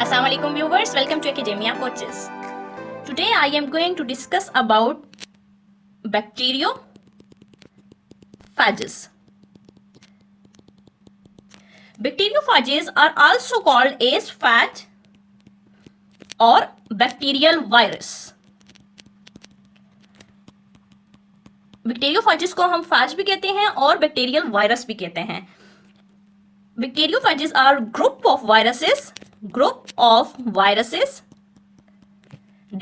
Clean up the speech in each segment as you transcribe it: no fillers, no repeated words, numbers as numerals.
Assalamu alaikum viewers, welcome to Academia Coaches. Today I am going to discuss about bacteriophages. Bacteriophages are also called as phage or bacterial virus. Bacteriophages को हम फैज भी कहते हैं और bacterial virus भी कहते हैं. Bacteriophages are group of viruses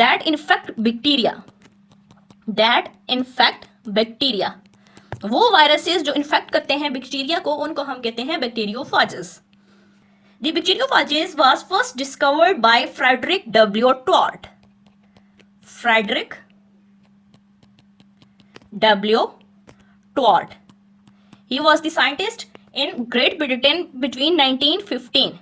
that infect bacteria. वो वायरसेस जो इन्फेक्ट करते हैं बैक्टीरिया को उनको हम कहते हैं bacteriophages. The bacteriophages was first discovered by Frederick W. Twort. Frederick W. Twort. He was the scientist in Great Britain between 1915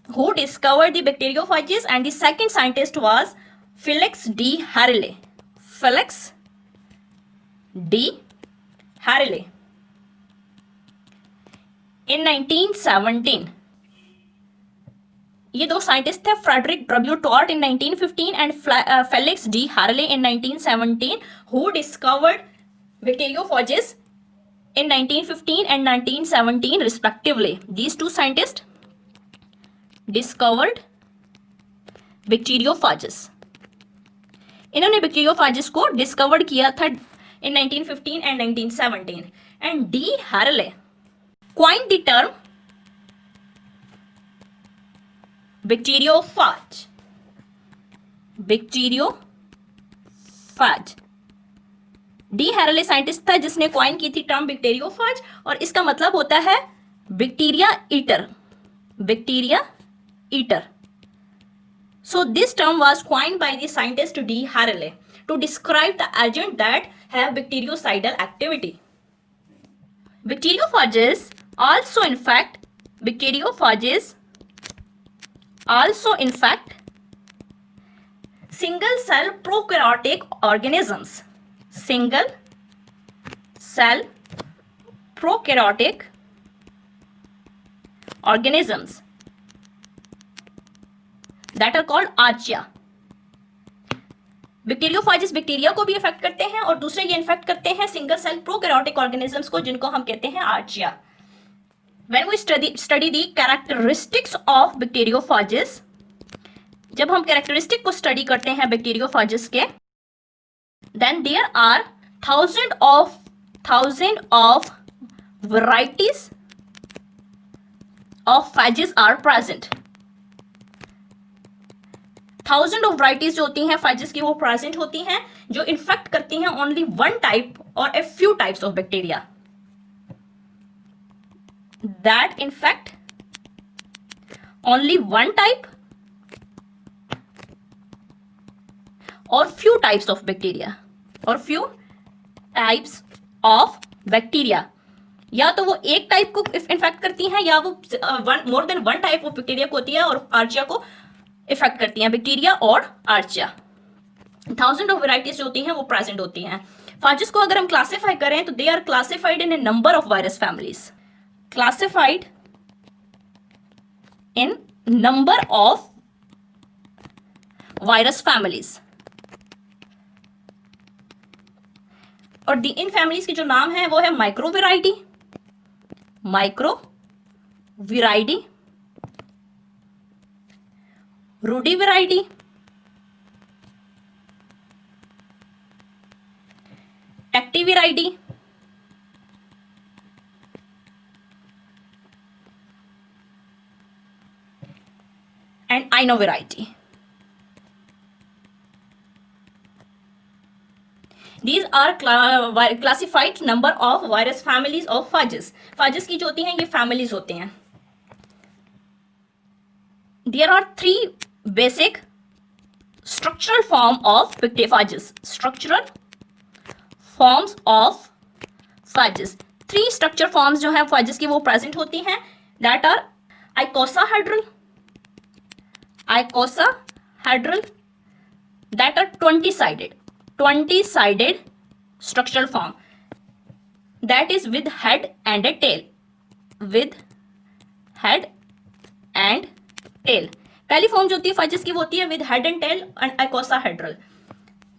who discovered the bacteriophages, and the second scientist was Felix D. Harrele. Felix D. Harrele. In 1917. ये दो scientist थे, Frederick W Twort in 1915 and Felix D. Harrele in 1917, who discovered bacteriophages in 1915 and 1917 respectively. These two scientists discovered bacteriophages. इन्होंने bacteriophages को discovered किया था in 1915 and 1917. And D. Harrele coined the term bacteriophage. D'Herelle scientist था जिसने coin की थी term bacteriophage, और इसका मतलब होता है bacteria eater. So this term was coined by the scientist D. Harrele to describe the agent that have bactericidal activity. Bacteriophages also infect single cell prokaryotic organisms. Single cell prokaryotic organisms that are called archaea. Bacteriophages bacteria को भी effect करते हैं और दूसरे ये infect करते हैं single cell prokaryotic organisms को, जिनको हम कहते हैं Archaea. When we study the characteristics of bacteriophages, जब हम कैरेक्टरिस्टिक को स्टडी करते हैं बैक्टीरियोफेजेस के, then there are thousand of varieties of phages are present. Thousand of varieties जो होती हैं फैजेस की वो प्रेजेंट होती हैं, जो इन्फेक्ट करती हैं ओनली वन टाइप और a few types of bacteria that infect only one type और फ्यू टाइप्स ऑफ बैक्टीरिया या तो वो एक टाइप को इन्फेक्ट करती हैं या वो more than one type of bacteria को होती है और आर्चिया को इफेक्ट करती हैं. बैक्टीरिया और आर्चिया थाउजेंड ऑफ वेराइटीज जो होती हैं वो प्रेजेंट होती हैं. फैजेस को अगर हम क्लासिफाई करें तो they are classified in a number of virus families. Classified in number of virus families. और इन फैमिलीज के जो नाम है वो है Microviridae, Rudiviridae, Actiniviridae, and Inoviridae. These are classified number of virus families of phages. Phages की जो होती हैं ये families होते हैं. There are three basic structural form of bacteriophages. Structural forms of phages. Three structure forms जो हैं phages की वो present होती हैं. That are icosahedral, that are 20-sided structural form, that is with head and a tail, head and tail. पहली form जो होती है फाइजेस की वो होती है with head and tail and icosahedral.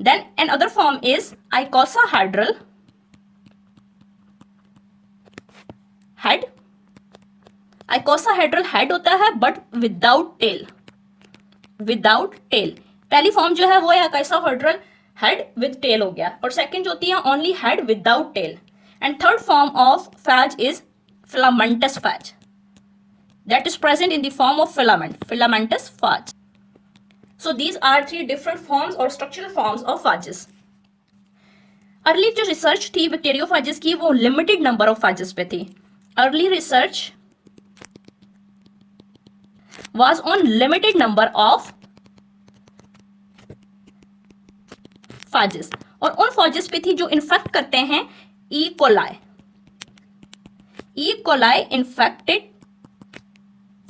Then another form is icosahedral head. Icosahedral head होता है but without tail, without tail. पहली फॉर्म जो है वो है आइकोसाहेड्रल हेड विद टेल हो गया, और सेकंड जो होती है only head without tail. And third form of phage is filamentous phage that is present in the form of filament, filamentous phage. So these are three different forms or structural forms of phages. Early जो research थी बैक्टीरियोफाजेस की वो limited number of phages पे थी। Early research was on limited number of phages, और उन phages पे थी जो इन्फेक्ट करते हैं E coli, E coli infected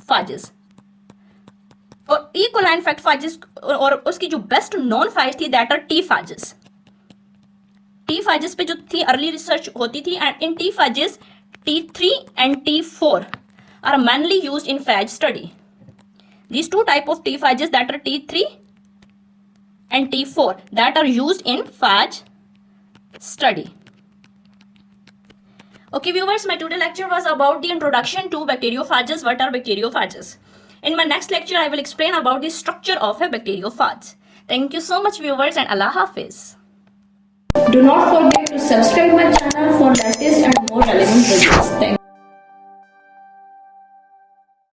phages. और ई कोलाई इन्फेक्ट फाजेस और उसकी जो बेस्ट नोन फाइज थी that are T phages. T phages पे जो थी अर्ली रिसर्च होती थी, and in T phages T3 and T4 are mainly used in phage study. These two type of T phages that are T3 and T4 that are used in phage study. Okay viewers, my today lecture was about the introduction to bacteriophages. What are bacteriophages? In my next lecture I will explain about the structure of a bacteriophage. Thank you so much viewers, and Allah Hafiz. Do not forget to subscribe my channel for latest and more relevant videos. Thank you.